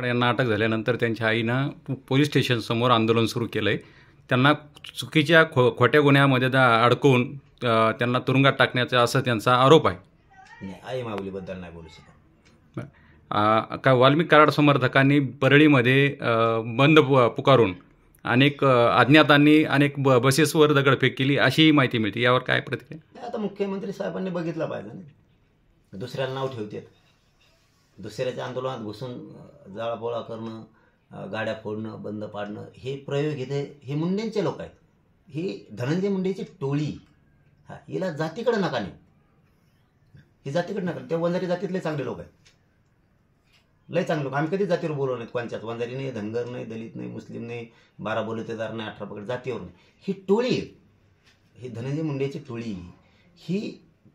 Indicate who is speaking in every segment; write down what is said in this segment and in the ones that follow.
Speaker 1: कराड यांना अटक झाल्यानंतर त्यांच्या आईनं पोलीस स्टेशनसमोर आंदोलन सुरू केलं आहे. त्यांना चुकीच्या खोट्या गुन्ह्यामध्ये अडकवून त्यांना तुरुंगात टाकण्याचा असं त्यांचा आरोप आहे.
Speaker 2: नाही, आई माऊलीबद्दल नाही बोलू शकत.
Speaker 1: का वाल्मिक कराड समर्थकांनी परळीमध्ये बंद पुकारून अनेक अज्ञातांनी अनेक बसेसवर दगडफेक केली अशी माहिती मिळते. यावर काय प्रतिक्रिया?
Speaker 2: आता मुख्यमंत्री साहेबांनी बघितलं पाहिजे ना, दुसऱ्याला नाव ठेवतात, दुसऱ्याच्या आंदोलनात घुसून जाळपोळा करणं, गाड्या फोडणं, बंद पाडणं, हे प्रयोग इथे हे मुंडेंचे लोक आहेत. ही धनंजय मुंडेची टोळी. हा, हिला जातीकडे नका नाही, ही जातीकडे नका. त्या वंजारी जातीतले चांगले लोक आहेत, लय चांगले लोक. आम्ही कधीच जातीवर बोलवलं नाहीत, कोणच्याच वंजारी नाही, धनगर नाही, दलित नाही, मुस्लिम नाही, 12 बलुतेदार नाही, 18 पकड, जातीवर नाही. ही टोळी आहे, ही धनंजय मुंडेची टोळी, ही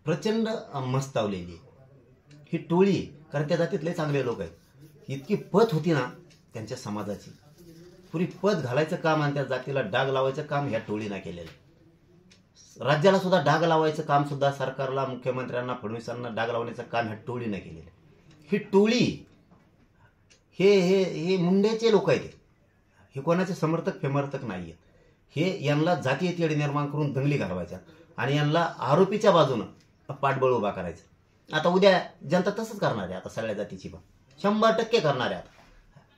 Speaker 2: प्रचंड मस्तावलेली आहे ही टोळी. कारण त्या जातीतले चांगले लोक आहेत. इतकी पत होती ना त्यांच्या समाजाची, पुरी पत घालायचं काम आणि त्या जातीला डाग लावायचं काम ह्या टोळीनं केलेलं. राज्याला सुद्धा डाग लावायचं काम सुद्धा सरकारला, मुख्यमंत्र्यांना, फडणवीसांना डाग लावण्याचं काम ह्या टोळीनं केलेलं. ही टोळी हे हे हे मुंडेचे लोक आहेत. हे कोणाचे समर्थक फेमर्थक नाही आहेत. हे यांना जातीय तेढ निर्माण करून दंगली घालवायच्या आणि यांना आरोपीच्या बाजूनं पाठबळ उभा करायचं. आता उद्या जनता तसंच करणार आहे. आता सगळ्या जातीची पण 100% करणार आहे. आता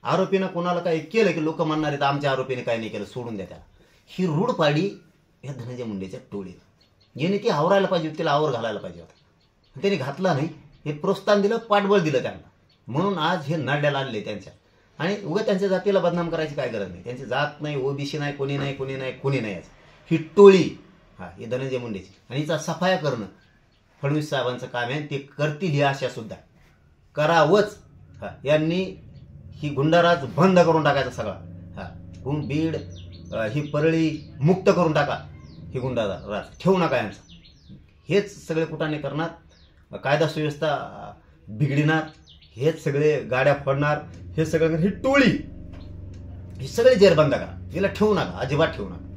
Speaker 2: आरोपीनं कोणाला काही केलं की लोक म्हणणार आहेत आमच्या आरोपीने काही नाही केलं, सोडून द्या त्याला. ही रूढ पाडी ह्या धनंजय मुंडेच्या टोळीत. याने ती आवरायला पाहिजे, तिला आवर घालायला पाहिजे होता. त्याने घातला नाही, हे प्रोत्साहन दिलं, पाठबळ दिलं त्यांना, म्हणून आज हे नाड्याला आणले त्यांच्या. आणि उगा त्यांच्या जातीला बदनाम करायची काय गरज नाही. त्यांची जात नाही, ओबीसी नाही, कोणी नाही, कोणी नाही, कोणी नाही. आज ही टोळी, हा, ही धनंजय मुंडेची, आणि हिचा सफाया करणं फडणवीस साहेबांचं काम आहे. ते करतील ही आशा सुद्धा करावंच. हा, यांनी ही गुंडाराज बंद करून टाकायचा सगळा. हा, बीड ही परळी मुक्त करून टाका. ही गुंडाराज ठेवू नका यांचा. हेच सगळे कुटाने करणार, कायदा सुव्यवस्था बिघडणार, हेच सगळे गाड्या फोडणार, हे सगळं ही टोळी, ही सगळे जेरबंद करा. हिला ठेवू नका, अजिबात ठेवू नका.